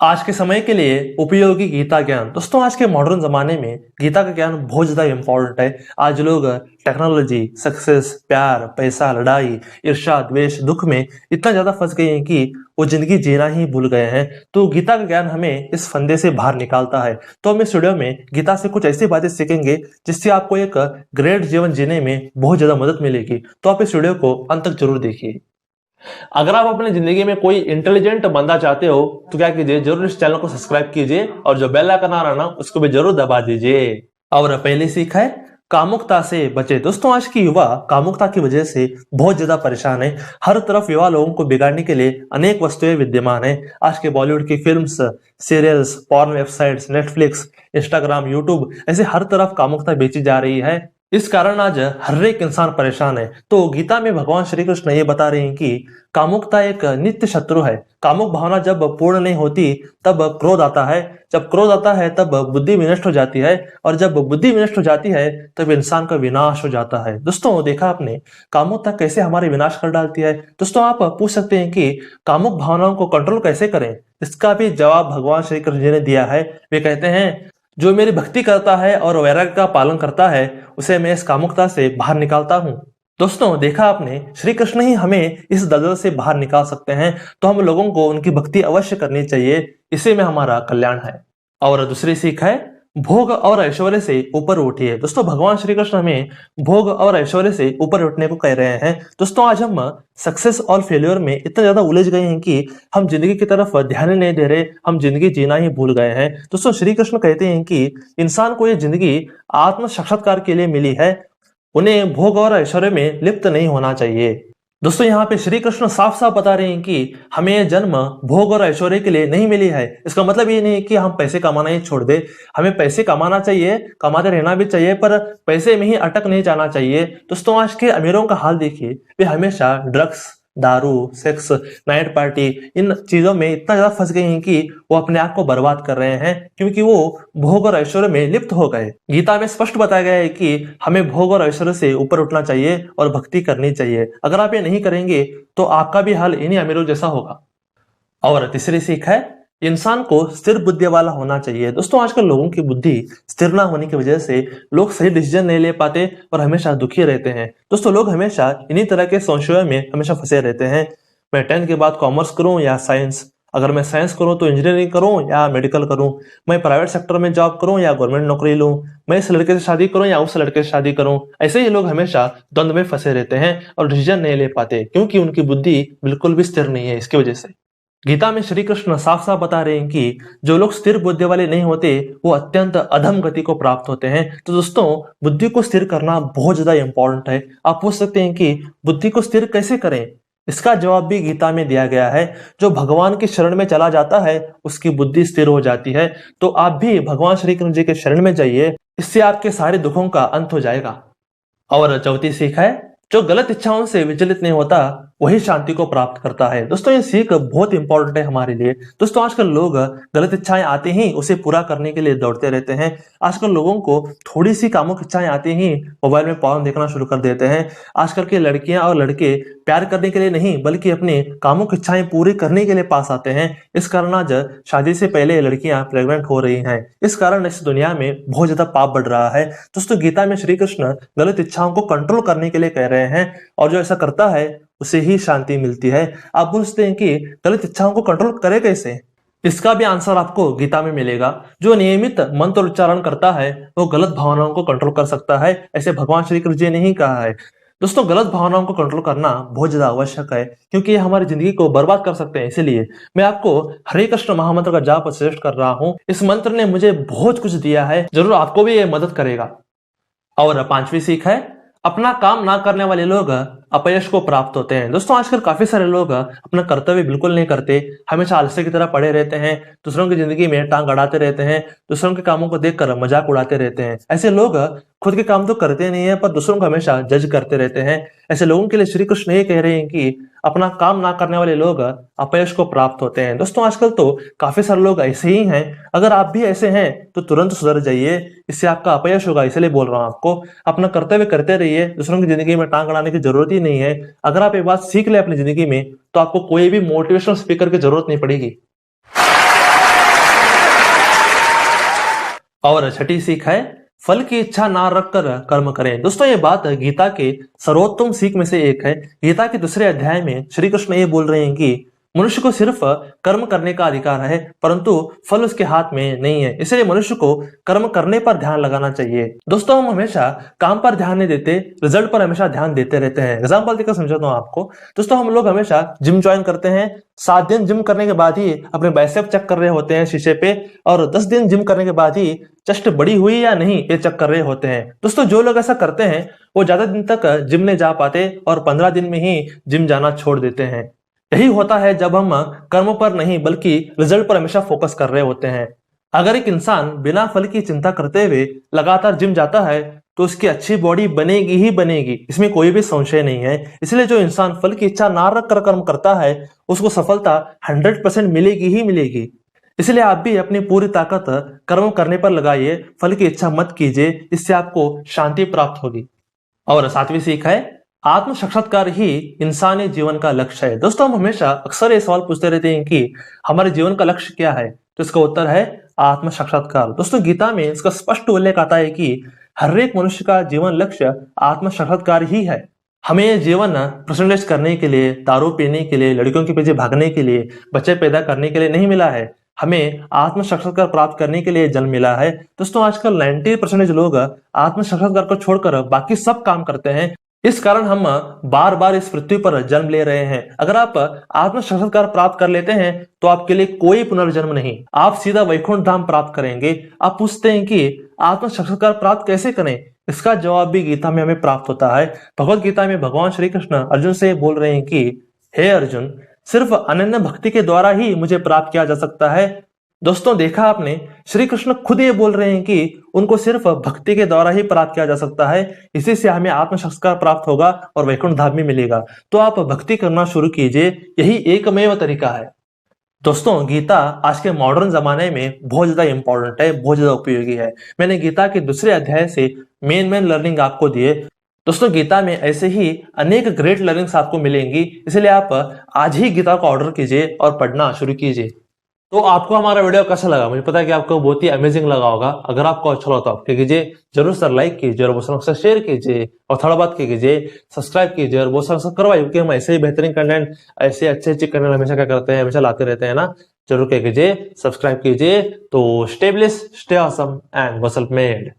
आज के समय के लिए उपयोगी गीता ज्ञान। दोस्तों आज के मॉडर्न जमाने में गीता का ज्ञान बहुत ज्यादा इंपॉर्टेंट है। आज लोग टेक्नोलॉजी, सक्सेस, प्यार, पैसा, लड़ाई, ईर्ष्या, द्वेष, दुख में इतना ज्यादा फंस गए हैं कि वो जिंदगी जीना ही भूल गए हैं। तो गीता का ज्ञान हमें इस फंदे से बाहर निकालता है। तो हम इस वीडियो में गीता से कुछ ऐसी बातें सीखेंगे जिससे आपको एक ग्रेट जीवन जीने में बहुत ज्यादा मदद मिलेगी। तो आप इस वीडियो को अंत तक जरूर देखिए। अगर आप अपनी जिंदगी में कोई इंटेलिजेंट बंदा चाहते हो तो क्या कीजिए, जरूर इस चैनल को सब्सक्राइब कीजिए और जो बेल आइकन आ रहा है ना उसको भी जरूर दबा दीजिए। और पहली सीख है कामुकता से बचे। दोस्तों आज की युवा कामुकता की वजह से बहुत ज्यादा परेशान है। हर तरफ युवा लोगों को बिगाड़ने के लिए अनेक वस्तुएं विद्यमान है। आज के बॉलीवुड की films, serials, porn websites, Netflix, Instagram, YouTube, ऐसे हर तरफ कामुकता बेची जा रही है। इस कारण आज हर एक इंसान परेशान है। तो गीता में भगवान श्री कृष्ण ये बता रहे हैं कि कामुकता एक नित्य शत्रु है। कामुक भावना जब पूर्ण नहीं होती तब क्रोध आता है। जब क्रोध आता है तब बुद्धि विनष्ट हो जाती है, और जब बुद्धि विनष्ट हो जाती है तब इंसान का विनाश हो जाता है। दोस्तों देखा आपने कामुकता कैसे हमारे विनाश कर डालती है। दोस्तों आप पूछ सकते हैं कि कामुक भावनाओं को कंट्रोल कैसे करें। इसका भी जवाब भगवान श्री कृष्ण जी ने दिया है। वे कहते हैं, जो मेरी भक्ति करता है और वैराग्य का पालन करता है उसे मैं इस कामुकता से बाहर निकालता हूँ। दोस्तों देखा आपने, श्री कृष्ण ही हमें इस दलदल से बाहर निकाल सकते हैं। तो हम लोगों को उनकी भक्ति अवश्य करनी चाहिए, इसी में हमारा कल्याण है। और दूसरी सीख है भोग और ऐश्वर्य से ऊपर उठिए। दोस्तों भगवान श्री कृष्ण हमें भोग और ऐश्वर्य से ऊपर उठने को कह रहे हैं। दोस्तों आज हम सक्सेस और फेल्योर में इतना ज्यादा उलझ गए हैं कि हम जिंदगी की तरफ ध्यान नहीं दे रहे, हम जिंदगी जीना ही भूल गए हैं। दोस्तों श्री कृष्ण कहते हैं कि इंसान को ये जिंदगी आत्म साक्षात्कार के लिए मिली है, उन्हें भोग और ऐश्वर्य में लिप्त नहीं होना चाहिए। दोस्तों यहाँ पे श्री कृष्ण साफ साफ बता रहे हैं कि हमें यह जन्म भोग और ऐश्वर्य के लिए नहीं मिली है। इसका मतलब ये नहीं है कि हम पैसे कमाना ही छोड़ दे। हमें पैसे कमाना चाहिए, कमाते रहना भी चाहिए, पर पैसे में ही अटक नहीं जाना चाहिए। दोस्तों आज के अमीरों का हाल देखिए, वे हमेशा ड्रग्स, दारू, सेक्स, नाइट पार्टी, इन चीजों में इतना ज्यादा फंस गए हैं कि वो अपने आप को बर्बाद कर रहे हैं, क्योंकि वो भोग और ऐश्वर्य में लिप्त हो गए। गीता में स्पष्ट बताया गया है कि हमें भोग और ऐश्वर्य से ऊपर उठना चाहिए और भक्ति करनी चाहिए। अगर आप ये नहीं करेंगे तो आपका भी हाल इन्हीं अमीरों जैसा होगा। और तीसरी सीख है इंसान को स्थिर बुद्धि वाला होना चाहिए। दोस्तों आजकल लोगों की बुद्धि स्थिर ना होने की वजह से लोग सही डिसीजन नहीं ले पाते और हमेशा दुखी रहते हैं। दोस्तों लोग हमेशा इन्हीं तरह के संशयों में हमेशा फंसे रहते हैं। मैं 10th के बाद कॉमर्स करूं या साइंस, अगर मैं साइंस करूं तो इंजीनियरिंग करूं या मेडिकल करूं, मैं प्राइवेट सेक्टर में जॉब करूं या गवर्नमेंट नौकरी लूं, मैं इस लड़के से शादी करूं या उस लड़के से शादी करूं। ऐसे ही लोग हमेशा द्वंद्व में फंसे रहते हैं और डिसीजन नहीं ले पाते, क्योंकि उनकी बुद्धि बिल्कुल भी स्थिर नहीं है। इसकी वजह से गीता में श्री कृष्ण साफ साफ बता रहे हैं कि जो लोग स्थिर बुद्धि वाले नहीं होते वो अत्यंत अधम गति को प्राप्त होते हैं। तो दोस्तों बुद्धि को स्थिर करना बहुत ज्यादा इंपॉर्टेंट है। आप पूछ सकते हैं कि बुद्धि को स्थिर कैसे करें। इसका जवाब भी गीता में दिया गया है। जो भगवान की शरण में चला जाता है उसकी बुद्धि स्थिर हो जाती है। तो आप भी भगवान श्री कृष्ण जी के शरण में जाइए, इससे आपके सारे दुखों का अंत हो जाएगा। और चौथी सीख है जो गलत इच्छाओं से विचलित नहीं होता वही शांति को प्राप्त करता है। दोस्तों ये सीख बहुत इंपॉर्टेंट है हमारे लिए। दोस्तों आजकल लोग गलत इच्छाएं आते ही उसे पूरा करने के लिए दौड़ते रहते हैं। आजकल लोगों को थोड़ी सी कामुक इच्छाएं आती ही मोबाइल में पॉर्न देखना शुरू कर देते हैं। आजकल के लड़कियां और लड़के प्यार करने के लिए नहीं बल्कि अपनी कामुक इच्छाएं पूरी करने के लिए पास आते हैं। इस कारण आज शादी से पहले लड़कियां प्रेग्नेंट हो रही हैं। इस कारण इस दुनिया में बहुत ज्यादा पाप बढ़ रहा है। दोस्तों गीता में श्री कृष्ण गलत इच्छाओं को कंट्रोल करने के लिए कह रहे हैं, और जो ऐसा करता है उसे ही शांति मिलती है। आप पूछते हैं कि गलत इच्छाओं को कंट्रोल करे कैसे। इसका भी आंसर आपको गीता में मिलेगा। जो नियमित मंत्र उच्चारण करता है वो गलत भावनाओं को कंट्रोल कर सकता है, ऐसे भगवान श्री कृष्ण जी ने ही कहा है। दोस्तों गलत भावनाओं को कंट्रोल करना बहुत ज्यादा आवश्यक है, क्योंकि ये हमारी जिंदगी को बर्बाद कर सकते हैं। इसीलिए मैं आपको हरे कृष्ण महामंत्र का जाप सजेस्ट कर रहा हूँ। इस मंत्र ने मुझे बहुत कुछ दिया है, जरूर आपको भी ये मदद करेगा। और पांचवी सीख है अपना काम ना करने वाले लोग अपयश को प्राप्त होते हैं। दोस्तों आजकल काफी सारे लोग अपना कर्तव्य बिल्कुल नहीं करते, हमेशा आलस्य की तरह पड़े रहते हैं, दूसरों की जिंदगी में टांग अड़ाते रहते हैं, दूसरों के कामों को देखकर मजाक उड़ाते रहते हैं। ऐसे लोग खुद के काम तो करते नहीं है पर दूसरों को हमेशा जज करते रहते हैं। ऐसे लोगों के लिए श्री कृष्ण ये कह रहे हैं कि अपना काम ना करने वाले लोग अपयश को प्राप्त होते हैं। दोस्तों आजकल तो काफी सारे लोग ऐसे ही हैं। अगर आप भी ऐसे हैं तो तुरंत सुधर जाइए, इससे आपका अपयश होगा। इसलिए बोल रहा हूं आपको, अपना कर्तव्य करते रहिए, दूसरों की जिंदगी में टांग अड़ाने की जरूरत ही नहीं है। अगर आप एक बात सीख ले अपनी जिंदगी में तो आपको कोई भी मोटिवेशनल स्पीकर की जरूरत नहीं पड़ेगी। और छठी सीख है फल की इच्छा ना रखकर कर्म करें। दोस्तों ये बात गीता के सर्वोत्तम सीख में से एक है। गीता के दूसरे अध्याय में श्री कृष्ण ये बोल रहे हैं कि मनुष्य को सिर्फ कर्म करने का अधिकार है, परंतु फल उसके हाथ में नहीं है। इसलिए मनुष्य को कर्म करने पर ध्यान लगाना चाहिए। दोस्तों हम हमेशा काम पर ध्यान नहीं देते, रिजल्ट पर हमेशा ध्यान देते रहते हैं। एग्जाम्पल देकर समझाता हूँ आपको। दोस्तों हम लोग हमेशा जिम ज्वाइन करते हैं, 7 दिन जिम करने के बाद ही अपने बाइसेप चेक कर रहे होते हैं शीशे पे, और 10 दिन जिम करने के बाद ही चेस्ट बड़ी हुई या नहीं ये चेक कर रहे होते हैं। दोस्तों जो लोग ऐसा करते हैं वो ज्यादा दिन तक जिम नहीं जा पाते और 15 दिन में ही जिम जाना छोड़ देते हैं। यही होता है जब हम कर्म पर नहीं बल्कि रिजल्ट पर हमेशा फोकस कर रहे होते हैं। अगर एक इंसान बिना फल की चिंता करते हुए लगातार जिम जाता है तो उसकी अच्छी बॉडी बनेगी ही बनेगी, इसमें कोई भी संशय नहीं है। इसलिए जो इंसान फल की इच्छा ना रख कर कर्म करता है उसको सफलता 100% मिलेगी ही मिलेगी। इसलिए आप भी अपनी पूरी ताकत कर्म करने पर लगाइए, फल की इच्छा मत कीजिए, इससे आपको शांति प्राप्त होगी। और 7वीं सीख है आत्म साक्षात्कार ही इंसानी जीवन का लक्ष्य है। दोस्तों हम हमेशा अक्सर ये सवाल पूछते रहते हैं कि हमारे जीवन का लक्ष्य क्या है, तो इसका उत्तर है आत्म साक्षात्कार। दोस्तों गीता में इसका स्पष्ट उल्लेख आता है कि हर एक मनुष्य का जीवन लक्ष्य आत्म साक्षात्कार ही है। हमें ये जीवन प्रसन्नता करने के लिए, दारू पीने के लिए, लड़कियों के पीछे भागने के लिए, बच्चे पैदा करने के लिए नहीं मिला है। हमें आत्म साक्षात्कार प्राप्त करने के लिए जन्म मिला है। दोस्तों आजकल 90% लोग आत्म साक्षात्कार को छोड़कर बाकी सब काम करते हैं। इस कारण हम बार बार इस पृथ्वी पर जन्म ले रहे हैं। अगर आप आत्म साक्षात्कार प्राप्त कर लेते हैं तो आपके लिए कोई पुनर्जन्म नहीं, आप सीधा वैकुंठ धाम प्राप्त करेंगे। आप पूछते हैं कि आत्म साक्षात्कार प्राप्त कैसे करें, इसका जवाब भी गीता में हमें प्राप्त होता है। भगवत गीता में भगवान श्री कृष्ण अर्जुन से बोल रहे हैं कि हे अर्जुन, सिर्फ अनन्य भक्ति के द्वारा ही मुझे प्राप्त किया जा सकता है। दोस्तों देखा आपने, श्री कृष्ण खुद ये बोल रहे हैं कि उनको सिर्फ भक्ति के द्वारा ही प्राप्त किया जा सकता है। इसी से हमें आत्म साक्षात्कार प्राप्त होगा और वैकुंठ धाम भी मिलेगा। तो आप भक्ति करना शुरू कीजिए, यही एकमेव तरीका है। दोस्तों गीता आज के मॉडर्न जमाने में बहुत ज्यादा इंपॉर्टेंट है, बहुत ज्यादा उपयोगी है। मैंने गीता के दूसरे अध्याय से मेन लर्निंग आपको दिए। दोस्तों गीता में ऐसे ही अनेक ग्रेट लर्निंग्स आपको मिलेंगी, इसलिए आप आज ही गीता को ऑर्डर कीजिए और पढ़ना शुरू कीजिए। तो आपको हमारा वीडियो कैसा लगा, मुझे पता है कि आपको बहुत ही अमेजिंग लगा होगा। अगर आपको अच्छा लगा तो आप क्या कीजिए, जरूर सर लाइक कीजिए और बहुत सारा शेयर कीजिए, और थोड़ा बात कीजिए, सब्सक्राइब कीजिए और बहुत सारा करवाइए, क्योंकि हम ऐसे ही बेहतरीन कंटेंट, ऐसे अच्छे अच्छे कंटेंट हमेशा क्या करते हैं, हमेशा लाते रहते हैं ना। जरूर क्या कीजिए, सब्सक्राइब कीजिए। तो stay blessed, stay awesome and go self made.